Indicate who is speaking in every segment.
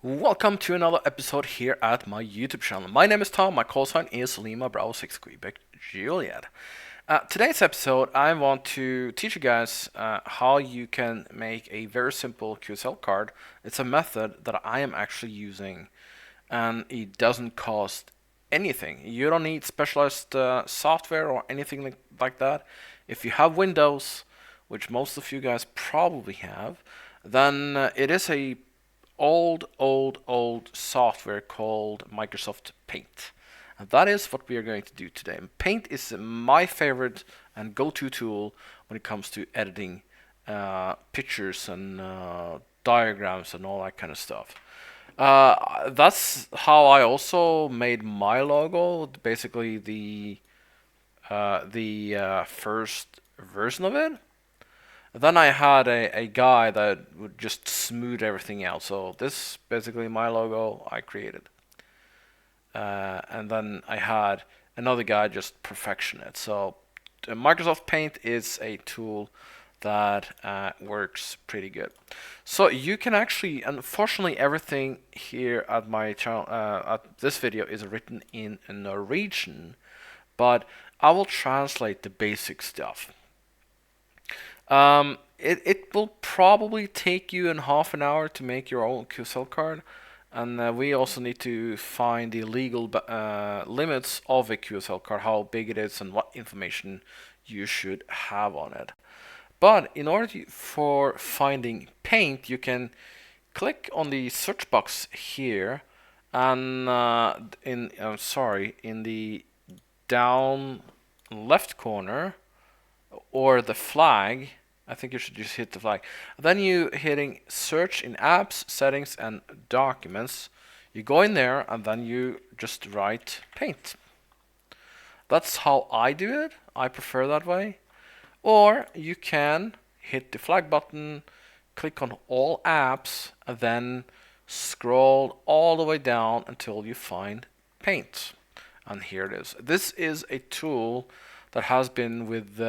Speaker 1: Welcome to another episode here at my YouTube channel. My name is Tom, my call sign is Lima Bravo 6 Quebec Juliet. Today's episode, I want to teach you guys how you can make a very simple QSL card. It's a method that I am actually using, and it doesn't cost anything. You don't need specialized software or anything like that. If you have Windows, which most of you guys probably have, then it is a old software called Microsoft Paint. And that is what we are going to do today. Paint is my favorite and go-to tool when it comes to editing pictures and diagrams and all that kind of stuff. That's how I also made my logo. Basically, the first version of it. Then I had a guy that would just smooth everything out. So this basically my logo I created. And then I had another guy just perfection it. So Microsoft Paint is a tool that works pretty good. So you can actually, unfortunately, everything here at my channel, at this video is written in Norwegian, but I will translate the basic stuff. It will probably take you in half an hour to make your own QSL card, and we also need to find the legal limits of a QSL card, how big it is, and what information you should have on it. But in order for finding paint, you can click on the search box here, and in the down left corner or the flag. I think you should just hit the flag. Then you hitting search in apps, settings, and documents. You go in there and then you just write paint. That's how I do it. I prefer that way. Or you can hit the flag button, click on all apps, and then scroll all the way down until you find paint. And here it is. This is a tool that has been with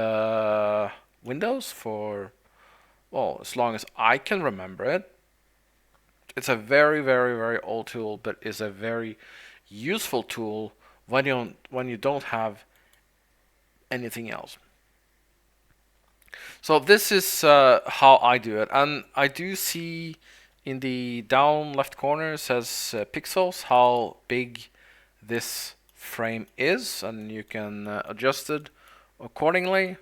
Speaker 1: Windows for, well, as long as I can remember it. It's a very old tool, but is a very useful tool when you don't have anything else. So this is how I do it, and I do see in the down left corner it says pixels, how big this frame is, and you can adjust it accordingly.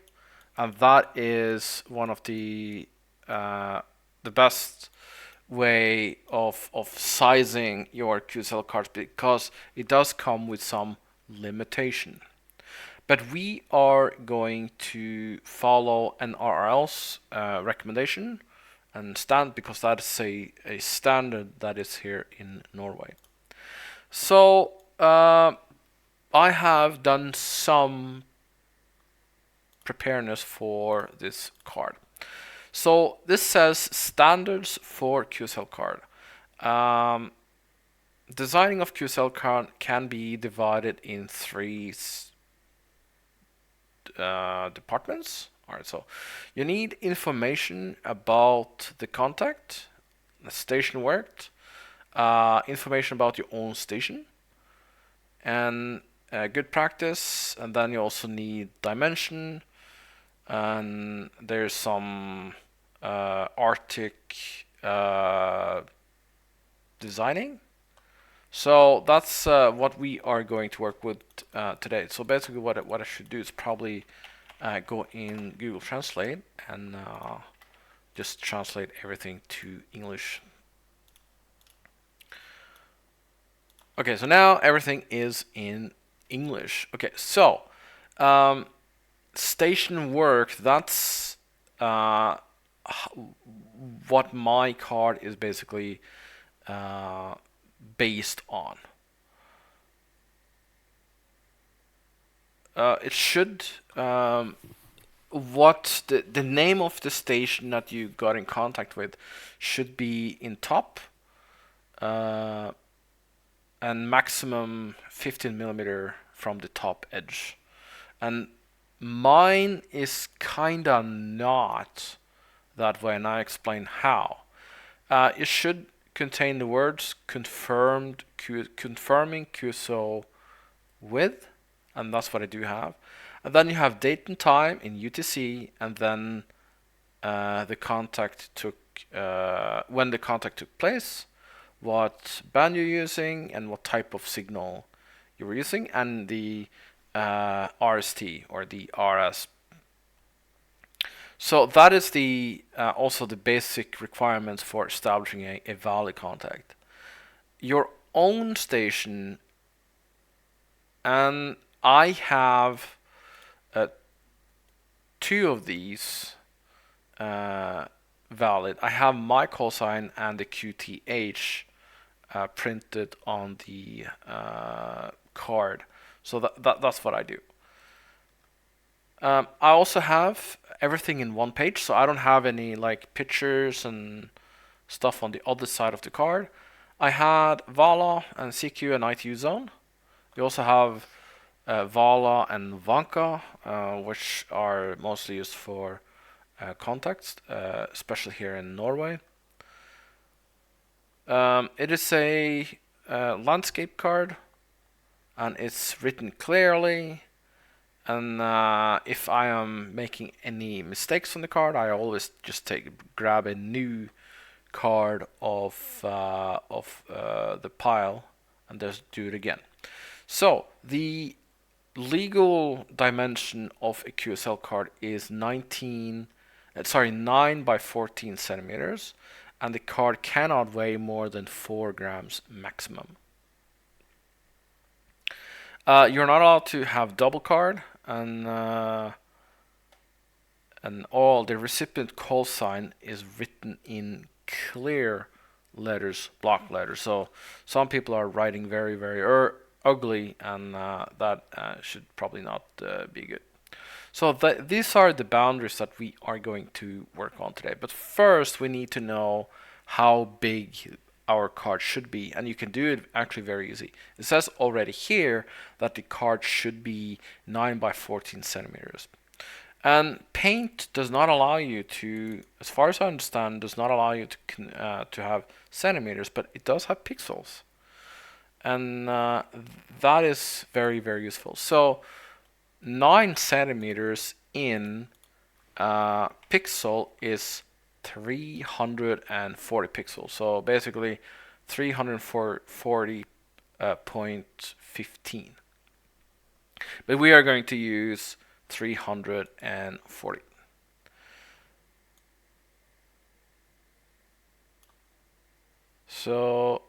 Speaker 1: And that is one of the best way of sizing your QSL cards, because it does come with some limitation. But we are going to follow an RL's recommendation and stand, because that is a standard that is here in Norway. So I have done some preparedness for this card. So this says standards for QSL card. Designing of QSL card can be divided in three departments. Alright, so you need information about the contact, the station worked, information about your own station, and good practice, and then you also need dimension, and there's some Arctic designing. So that's what we are going to work with today. So basically what I should do is probably go in Google Translate and just translate everything to English. Okay, so now everything is in English. Okay, so station work, that's what my card is basically based on. It should what the name of the station that you got in contact with should be in top, and maximum 15 millimeter from the top edge. And mine is kinda not that way, and I explain how. You should contain the words confirming QSL with, and that's what I do have. And then you have date and time in UTC, and then the contact took when the contact took place, what band you're using, and what type of signal you were using, and the RST or the RS. So that is the also the basic requirements for establishing a valid contact. Your own station, and I have two of these valid. I have my call sign and the QTH printed on the card. So that's what I do. I also have everything in one page, so I don't have any like pictures and stuff on the other side of the card. I had VALA and CQ and ITU zone. We also have VALA and VANCA, which are mostly used for contacts, especially here in Norway. It is a landscape card, and it's written clearly. And if I am making any mistakes on the card, I always just grab a new card of the pile and just do it again. So the legal dimension of a QSL card is 9 by 14 centimeters, and the card cannot weigh more than 4 grams maximum. You're not allowed to have double card, and all the recipient call sign is written in clear letters, block letters. So some people are writing very, very ugly, and that should probably not be good. So these are the boundaries that we are going to work on today. But first, we need to know how big our card should be, and you can do it actually very easy. It says already here that the card should be 9 by 14 centimeters. And Paint does not allow you to, as far as I understand, does not allow you to have centimeters, but it does have pixels. And that is very, very useful. So 9 centimeters in pixel is 340 pixels. So basically 340.15. But we are going to use 340. So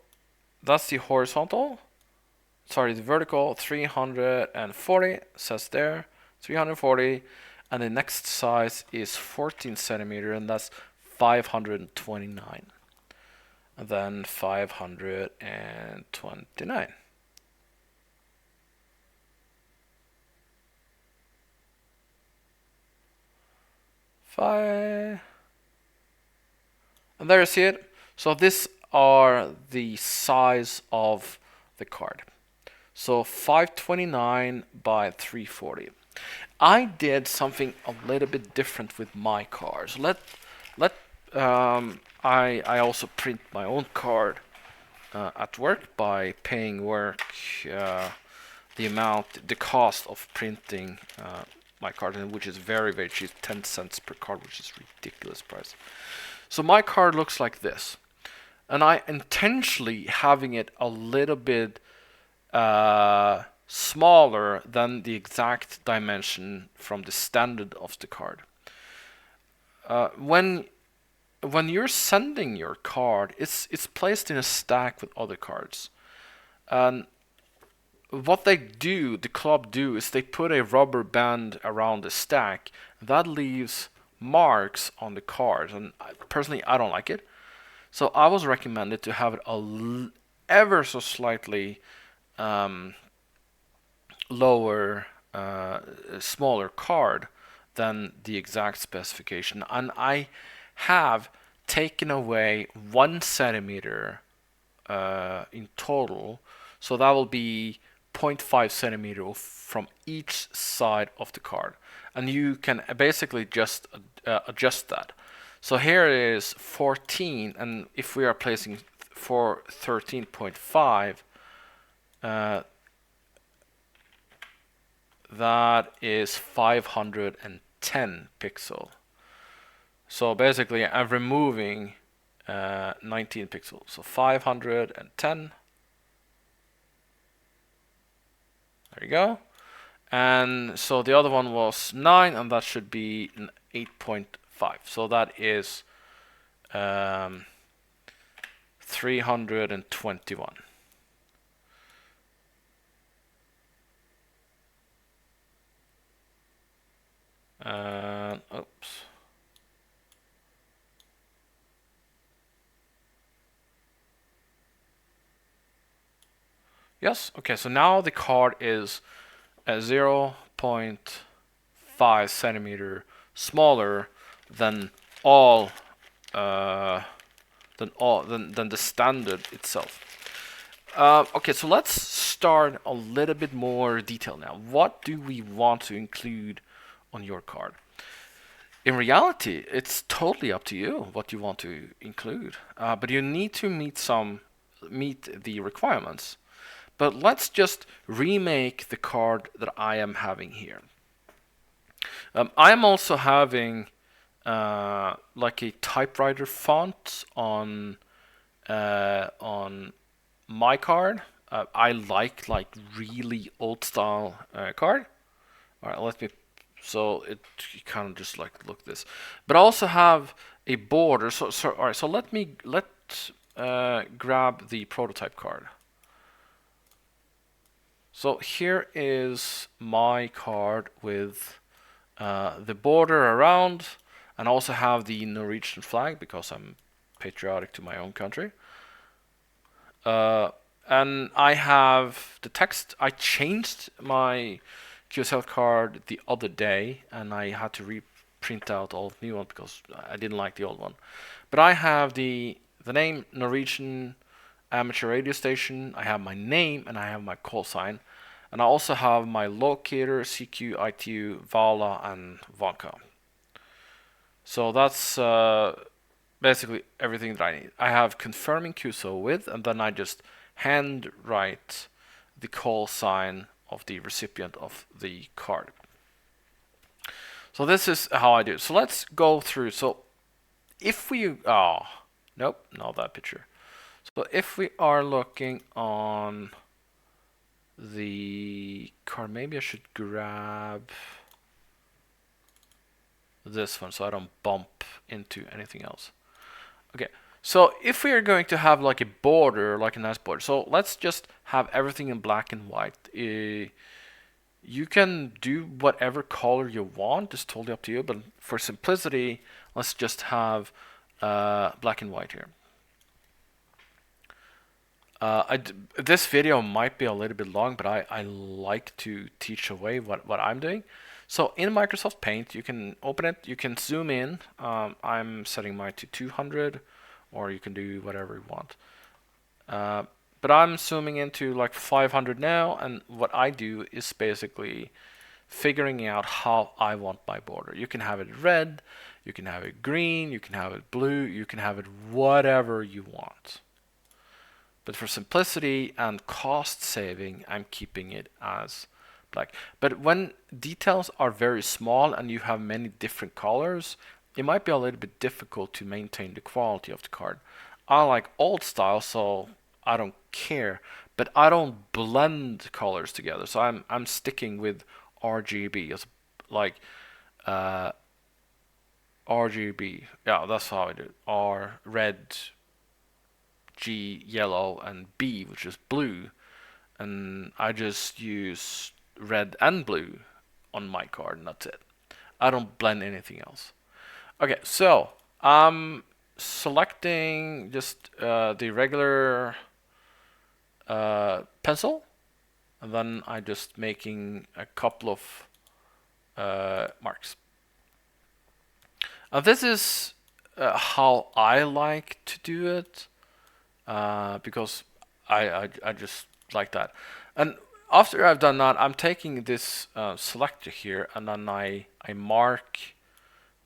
Speaker 1: that's the horizontal. Sorry, the vertical 340 says there 340, and the next size is 14 centimeter, and that's 529, and then 529. And there you see it. So these are the size of the card. So 529 by 340. I did something a little bit different with my cards. I also print my own card at work by paying work the cost of printing my card, which is very, very cheap, 10 cents per card, which is ridiculous price. So my card looks like this, and I intentionally having it a little bit smaller than the exact dimension from the standard of the card. When you're sending your card, it's placed in a stack with other cards, and what they do, the club do, is they put a rubber band around the stack that leaves marks on the card, and personally I don't like it. So I was recommended to have it ever so slightly lower, smaller card than the exact specification, and I have taken away 1 centimeter in total, so that will be 0.5 centimeter from each side of the card, and you can basically just adjust that. So here is 14, and if we are placing for 13.5, that is 510 pixel. So basically I'm removing 19 pixels. So 510. There you go. And so the other one was 9, and that should be an 8.5. So that is 321. Oops. Yes, okay, so now the card is 0.5 centimeter smaller than all than the standard itself. Okay, so let's start a little bit more detail now. What do we want to include on your card? In reality, it's totally up to you what you want to include, but you need to meet the requirements. But let's just remake the card that I am having here. I am also having like a typewriter font on my card. I like really old style card. All right, let me. So it you kind of just like look this, but I also have a border. So all right. So let grab the prototype card. So here is my card with the border around, and I also have the Norwegian flag because I'm patriotic to my own country. And I have the text. I changed my QSL card the other day, and I had to reprint out all the new one because I didn't like the old one. But I have the name Norwegian amateur radio station. I have my name and I have my call sign, and I also have my locator, CQ, ITU, Vala, and Vanka. So that's basically everything that I need. I have confirming QSO with, and then I just hand write the call sign of the recipient of the card. So this is how I do it. So let's go through. So if we, nope, not that picture. So if we are looking on the card, maybe I should grab this one so I don't bump into anything else. Okay, so if we are going to have like a border, like a nice border, so let's just have everything in black and white. You can do whatever color you want, it's totally up to you, but for simplicity, let's just have black and white here. This video might be a little bit long, but I like to teach away what I'm doing. So in Microsoft Paint, you can open it, you can zoom in. I'm setting mine to 200, or you can do whatever you want. But I'm zooming into like 500 now, and what I do is basically figuring out how I want my border. You can have it red, you can have it green, you can have it blue, you can have it whatever you want. But for simplicity and cost saving, I'm keeping it as black. But when details are very small and you have many different colors, it might be a little bit difficult to maintain the quality of the card. I like old style, so I don't care, but I don't blend colors together. So I'm sticking with RGB as like RGB. Yeah, that's how I do it. R red, G yellow, and B, which is blue, and I just use red and blue on my card, and that's it. I don't blend anything else. Okay, so I'm selecting just the regular pencil, and then I just making a couple of marks. This is how I like to do it. Because I just like that. And after I've done that, I'm taking this selector here, and then I mark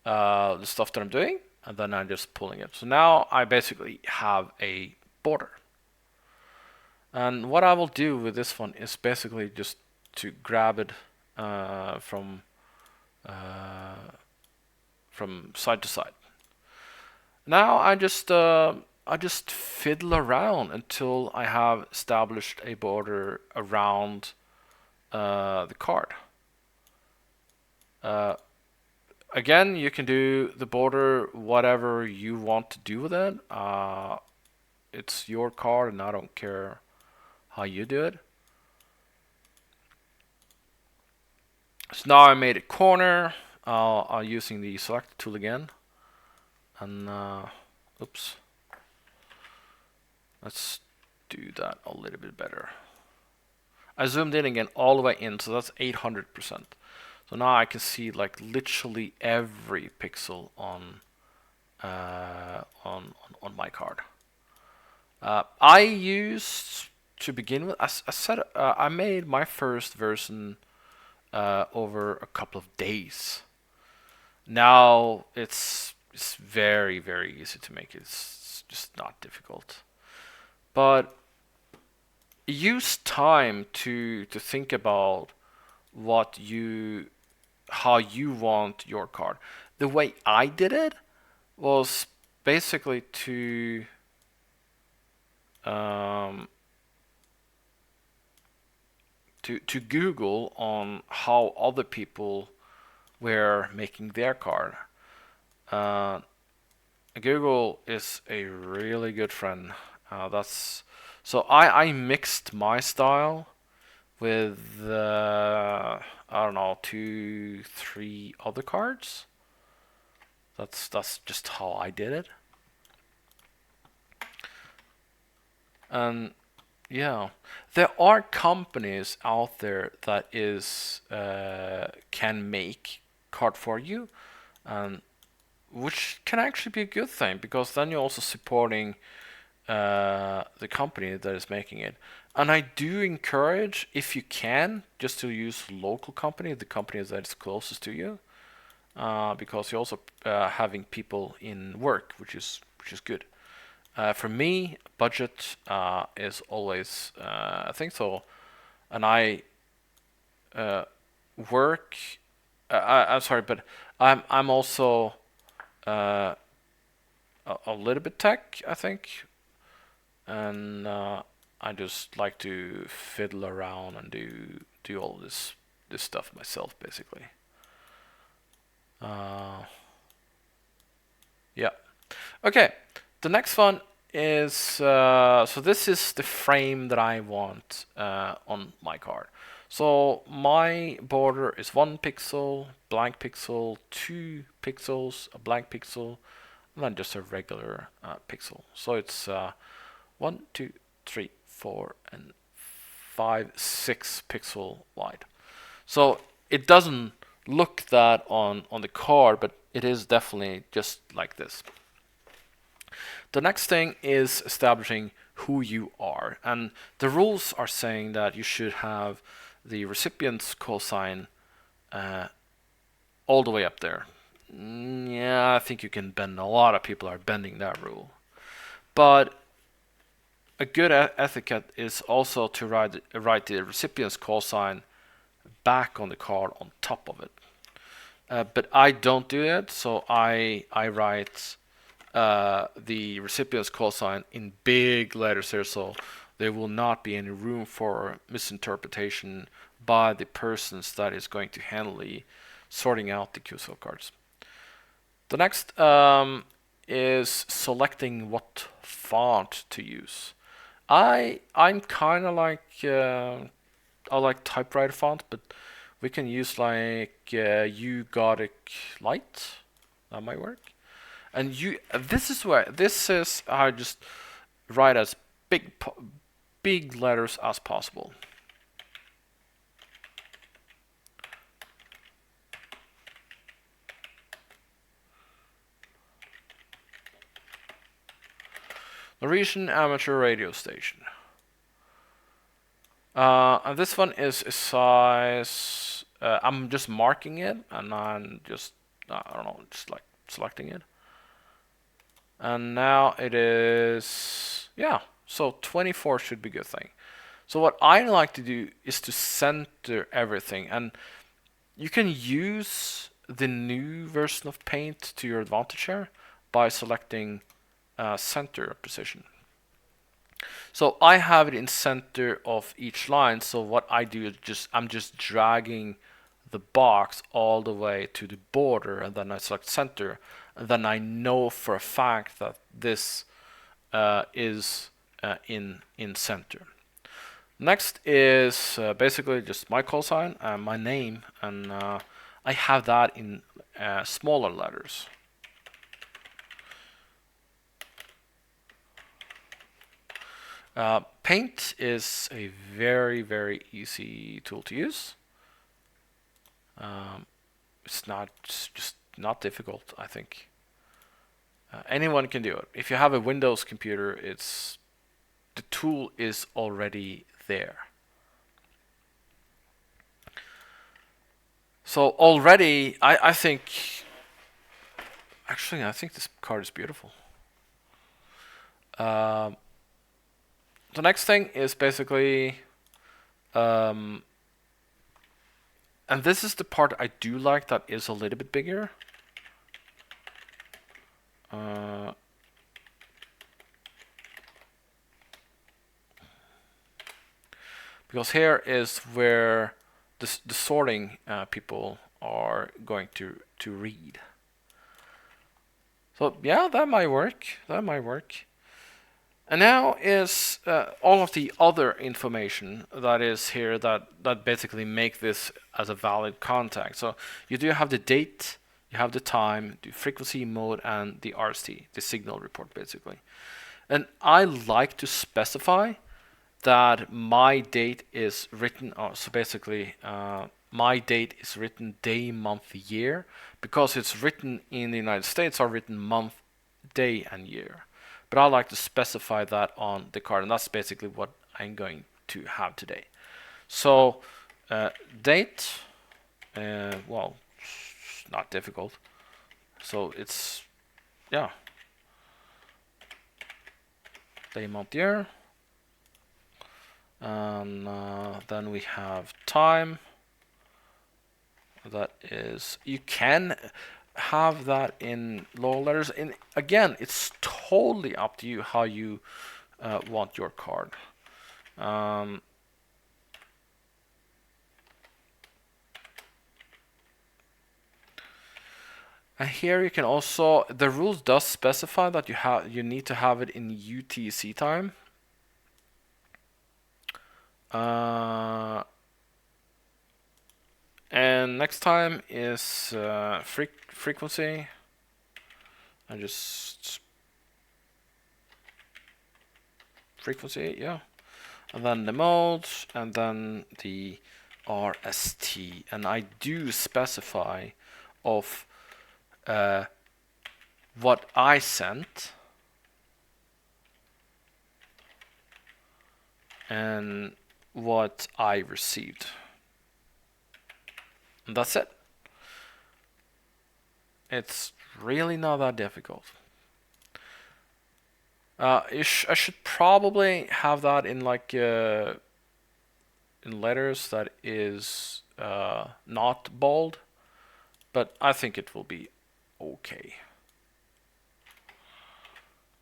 Speaker 1: the stuff that I'm doing, and then I'm just pulling it. So now I basically have a border. And what I will do with this one is basically just to grab it from side to side. Now I just fiddle around until I have established a border around the card. Again, you can do the border whatever you want to do with it. It's your card, and I don't care how you do it. So now I made a corner. I'm using the select tool again, and oops, let's do that a little bit better. I zoomed in again all the way in, so that's 800%. So now I can see like literally every pixel on my card. I used to begin with. I made my first version over a couple of days. Now it's very easy to make. It's just not difficult. But use time to think about how you want your card. The way I did it was basically to Google on how other people were making their card. Google is a really good friend. So I mixed my style with I don't know, 2-3 other cards. That's just how I did it. And yeah, there are companies out there that can make card for you, and which can actually be a good thing, because then you're also supporting the company that is making it. And I do encourage, if you can, just to use local company, the company that is closest to you, because you're also having people in work, which is good. For me, budget is always a thing. So, and I work. I'm sorry, but I'm also a little bit tech, I think, and I just like to fiddle around and do all this stuff myself, basically. Yeah. Okay. The next one is so this is the frame that I want on my card. So my border is 1 pixel, blank pixel, 2 pixels, a blank pixel, and then just a regular pixel. So it's 1, 2, 3, 4, and 5, 6 pixel wide. So it doesn't look that on the card, but it is definitely just like this. The next thing is establishing who you are, and the rules are saying that you should have the recipient's call sign all the way up there. Yeah, I think you can bend. A lot of people are bending that rule, but a good etiquette is also to write the recipient's call sign back on the card on top of it. But I don't do it, so I write the recipient's call sign in big letters here, so there will not be any room for misinterpretation by the persons that is going to handle the sorting out the QSL cards. The next is selecting what font to use. I'm kind of like I like typewriter font, but we can use like Ugodic Light. That might work. And this is I just write as big letters as possible. Norwegian amateur radio station. And this one is a size. I'm just marking it, and I'm just I don't know, just like selecting it. And now it is, yeah, So 24 should be a good thing. So what I like to do is to center everything, and you can use the new version of Paint to your advantage here by selecting center position. So I have it in center of each line. So what I do is I'm just dragging the box all the way to the border, and then I select center, and then I know for a fact that this is in center. Next is basically just my call sign and my name, and I have that in smaller letters. Paint is a very easy tool to use. It's just not difficult, I think. Anyone can do it. If you have a Windows computer, the tool is already there. So already, I think, actually, I think this card is beautiful. The next thing is basically, and this is the part I do like that is a little bit bigger. Because here is where the sorting people are going to read. So yeah, that might work. That might work. And now is all of the other information that is here that basically make this as a valid contact. So you do have the date, you have the time, the frequency, mode, and the RST, the signal report basically. And I like to specify that my date is written, so basically my date is written day, month, year, because it's written in the United States are written month, day, and year. But I like to specify that on the card, and that's basically what I'm going to have today. So date, well, it's not difficult. So it's, yeah, day, month, year. And then we have time. That is, you can have that in lower letters. And again, it's totally up to you how you want your card. And here you can also, the rules does specify that you need to have it in UTC time. And next time is frequency. I just frequency, yeah. And then the modes, and then the RST. And I do specify of what I sent and what I received. And that's it. It's really not that difficult. I should probably have that in like in letters that is not bold, but I think it will be okay.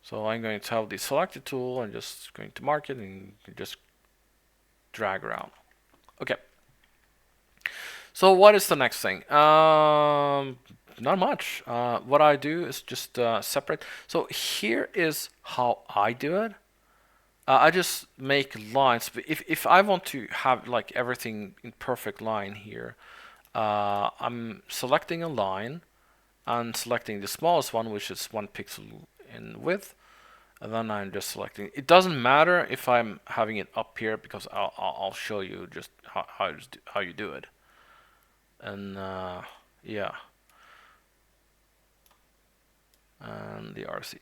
Speaker 1: So I'm going to have the selected tool. I'm just going to mark it and just drag around. Okay. So what is the next thing? Not much. What I do is just separate. So here is how I do it. I just make lines. If I want to have like everything in perfect line here, I'm selecting a line and selecting the smallest one, which is 1 pixel in width, and then I'm just selecting. It doesn't matter if I'm having it up here because I'll show you just how you do it. And yeah, and the RC.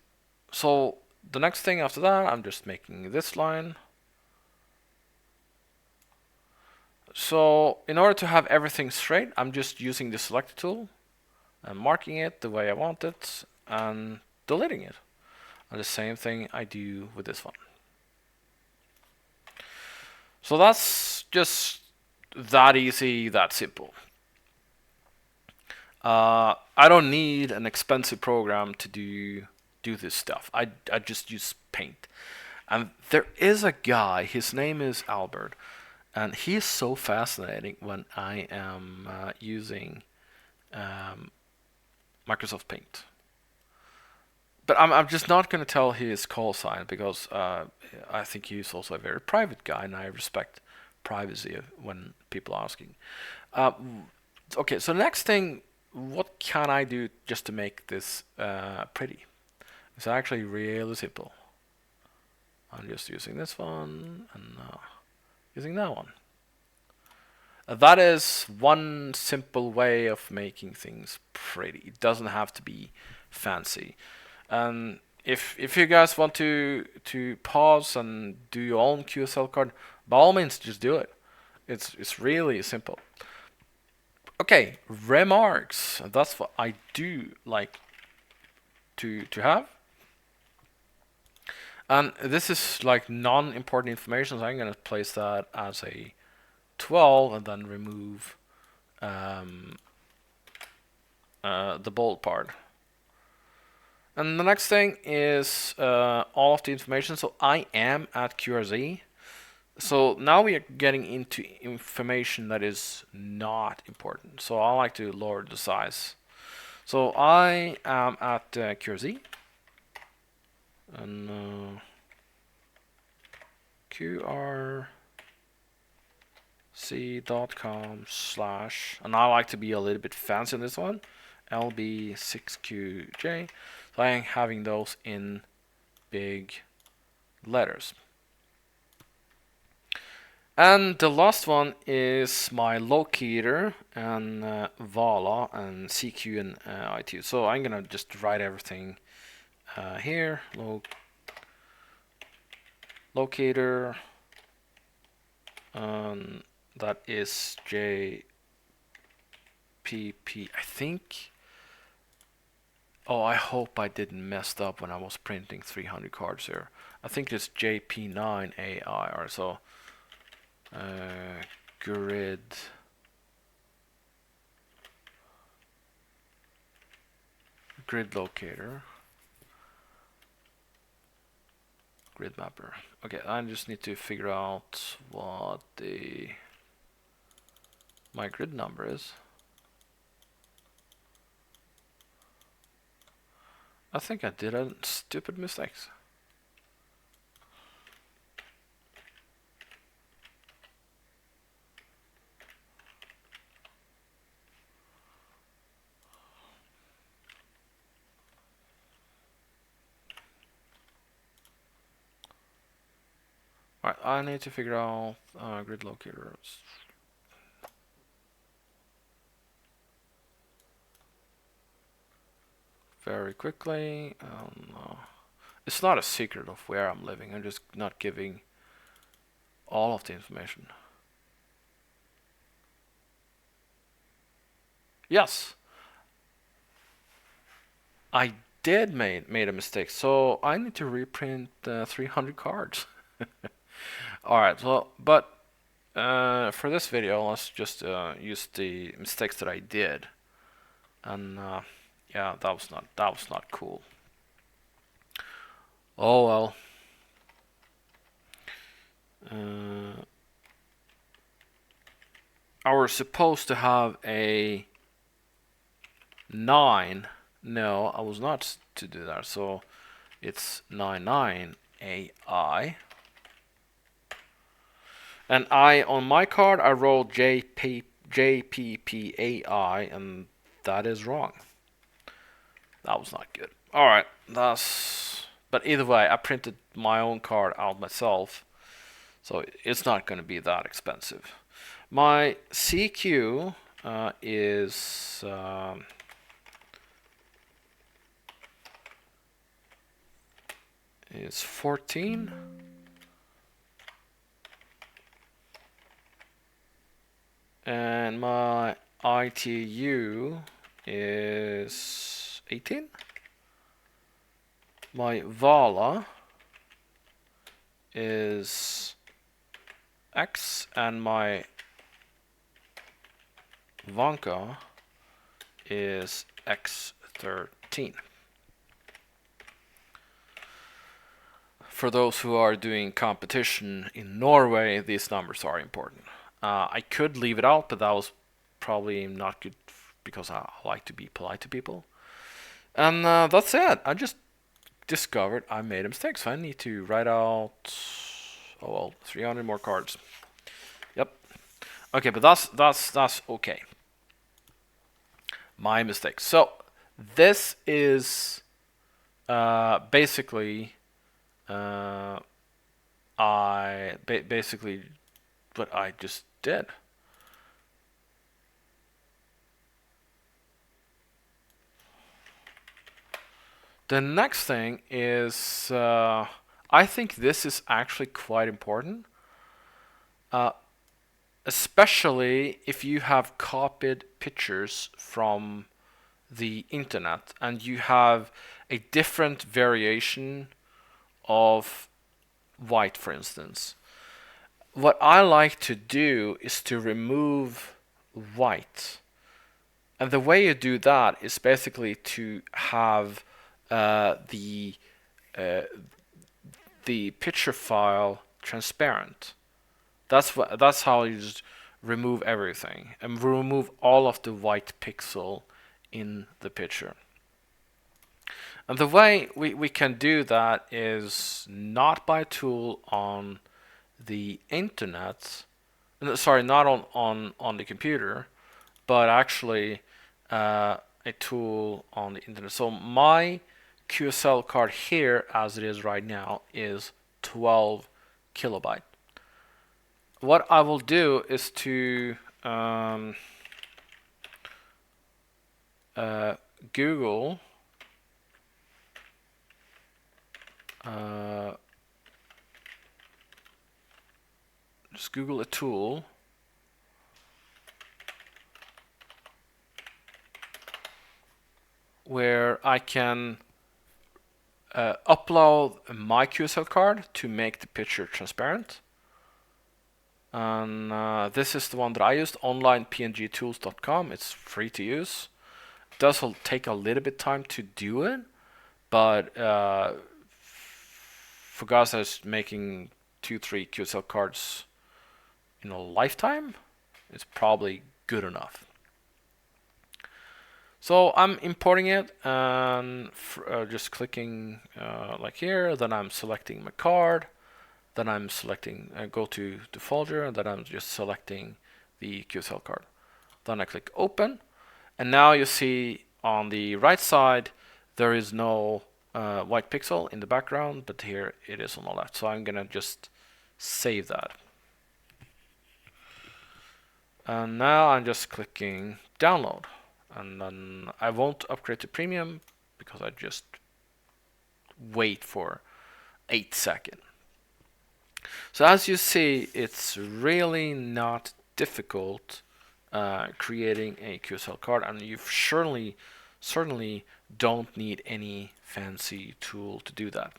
Speaker 1: So the next thing after that, I'm just making this line. So in order to have everything straight, I'm just using the select tool and marking it the way I want it and deleting it. And the same thing I do with this one. So that's just that easy, that simple. I don't need an expensive program to do this stuff. I just use Paint. And there is a guy, his name is Albert, and he is so fascinating when I am using um, Microsoft Paint. But I'm just not going to tell his call sign because I think he's also a very private guy, and I respect privacy when people are asking. Uh, okay, so next thing, what can I do just to make this pretty? It's actually really simple. I'm just using this one and using that one. That is one simple way of making things pretty. It doesn't have to be fancy. And if you guys want to pause and do your own QSL card, by all means, just do it. It's really simple. Okay, remarks. That's what I do like to have. And this is like non-important information, so I'm gonna place that as a 12 and then remove um, the bold part. And the next thing is all of the information. So I am at QRZ. So now we are getting into information that is not important. So I like to lower the size. So I am at QRZ. And qrc.com / and I like to be a little bit fancy on this one, lb6qj, so I'm having those in big letters. And the last one is my locator and Vala and CQ and ITU. So I'm gonna just write everything here. Locator, that is JPP. I think. Oh, I hope I didn't mess up when I was printing 300 cards here. I think it's JP9AI or so. Grid locator, grid mapper. Okay, I just need to figure out what my grid number is. I think I did a stupid mistake. Alright, I need to figure out grid locators. Very quickly. It's not a secret of where I'm living. I'm just not giving all of the information. Yes, I did made a mistake. So I need to reprint 300 cards. Alright, so but for this video, let's just use the mistakes that I did, and yeah, that was not cool. Oh well. I was supposed to have a 9. No, I was not to do that. So it's 99AI. And on my card I rolled JPPAI, and that is wrong. That was not good. Alright, but either way, I printed my own card out myself, so it's not going to be that expensive. My CQ is 14. And my ITU is 18. My Vala is X, and my Vanka is X13. For those who are doing competition in Norway, these numbers are important. I could leave it out, but that was probably not good because I like to be polite to people. And that's it. I just discovered I made a mistake, so I need to write out, oh well, 300 more cards. Yep. Okay, but that's okay. My mistake. So this is basically basically what I just did. The next thing is I think this is actually quite important, especially if you have copied pictures from the internet and you have a different variation of white, for instance. What I like to do is to remove white. And the way you do that is basically to have uh, the uh, the picture file transparent. That's how you just remove everything and remove all of the white pixel in the picture. And the way we can do that is not by a tool on the internet, sorry, not on the computer, but actually a tool on the internet. So my QSL card here, as it is right now, is 12 kilobyte. What I will do is to Google just Google a tool where I can upload my QSL card to make the picture transparent. And this is the one that I used, onlinepngtools.com. It's free to use. It does take a little bit time to do it, but for guys that's making 2-3 QSL cards in a lifetime, it's probably good enough. So I'm importing it and just clicking like here, then I'm selecting my card, then I'm selecting, go to the folder, and then I'm just selecting the QSL card. Then I click open, and now you see on the right side there is no white pixel in the background, but here it is on the left. So I'm gonna just save that. And now I'm just clicking download, and then I won't upgrade to premium because I just wait for 8 seconds. So as you see, it's really not difficult creating a QSL card, and you certainly don't need any fancy tool to do that.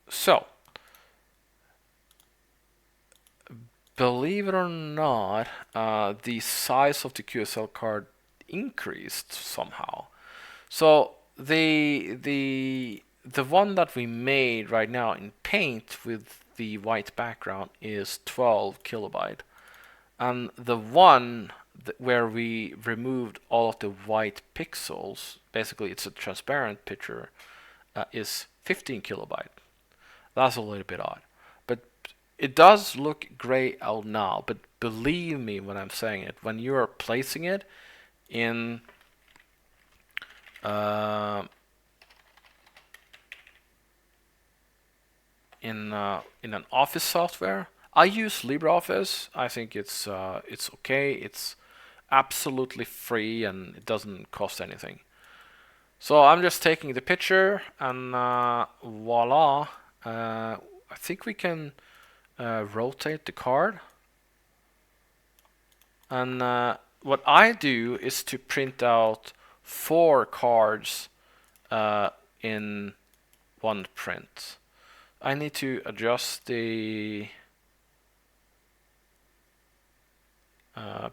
Speaker 1: So, believe it or not, the size of the QSL card increased somehow. So the one that we made right now in Paint with the white background is 12 kilobyte, and the one where we removed all of the white pixels, basically it's a transparent picture, is 15 kilobyte. That's a little bit odd, but it does look gray out now. But believe me when I'm saying it, when you are placing it in in an office software, I use LibreOffice. I think it's okay. It's absolutely free and it doesn't cost anything. So I'm just taking the picture and voila. I think we can rotate the card. And what I do is to print out 4 cards in one print. I need to adjust the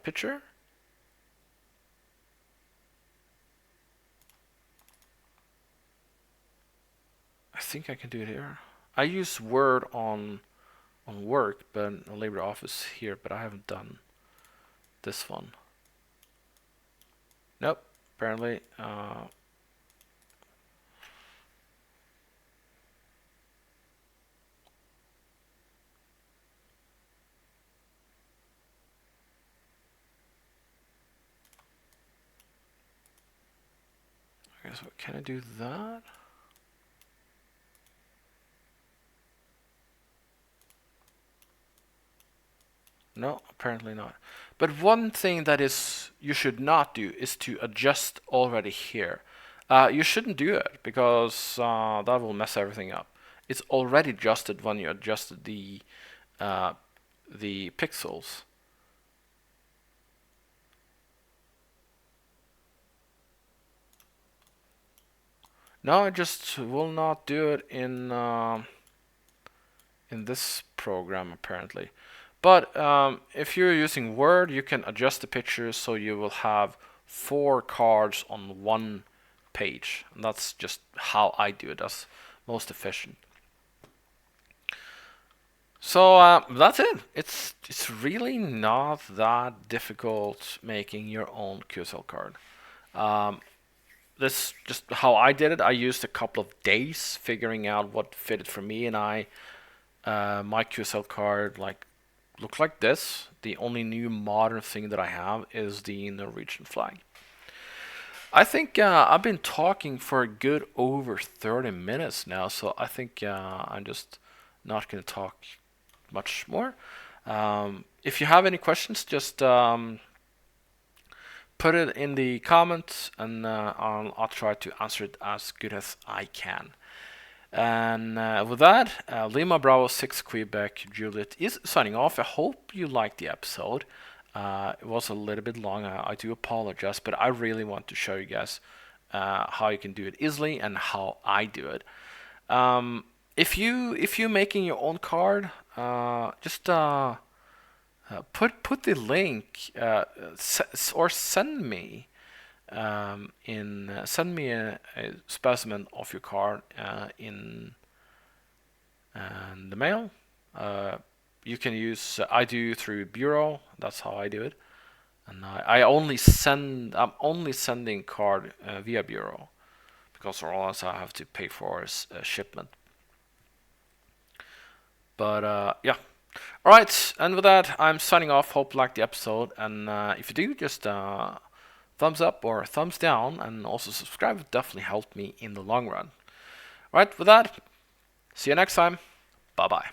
Speaker 1: picture. I think I can do it here. I use Word on work, but on LibreOffice here, but I haven't done this one. Nope, apparently. I guess, can I do that? No, apparently not. But one thing that is you should not do is to adjust already here. You shouldn't do it because that will mess everything up. It's already adjusted when you adjusted the pixels. No, I just will not do it in this program apparently. But if you're using Word, you can adjust the pictures so you will have 4 cards on one page. And that's just how I do it. That's most efficient. So that's it. It's really not that difficult making your own QSL card. This just how I did it. I used a couple of days figuring out what fitted for me, and my QSL card look like this. The only new modern thing that I have is the Norwegian flag. I think I've been talking for a good over 30 minutes now, so I think I'm just not going to talk much more. If you have any questions, just put it in the comments, and I'll try to answer it as good as I can. And with that, Lima Bravo 6 Quebec Juliet is signing off. I hope you liked the episode. It was a little bit long. I do apologize, but I really want to show you guys how you can do it easily and how I do it. If you're making your own card, just put the link or send me send me a specimen of your card in the mail. You can use I do through Bureau. That's how I do it, and I'm only sending card via Bureau because or else I have to pay for shipment. But yeah. All right, and with that, I'm signing off. Hope you liked the episode, and if you do, just thumbs up or thumbs down, and also subscribe would definitely help me in the long run. All right, with that, see you next time. Bye bye.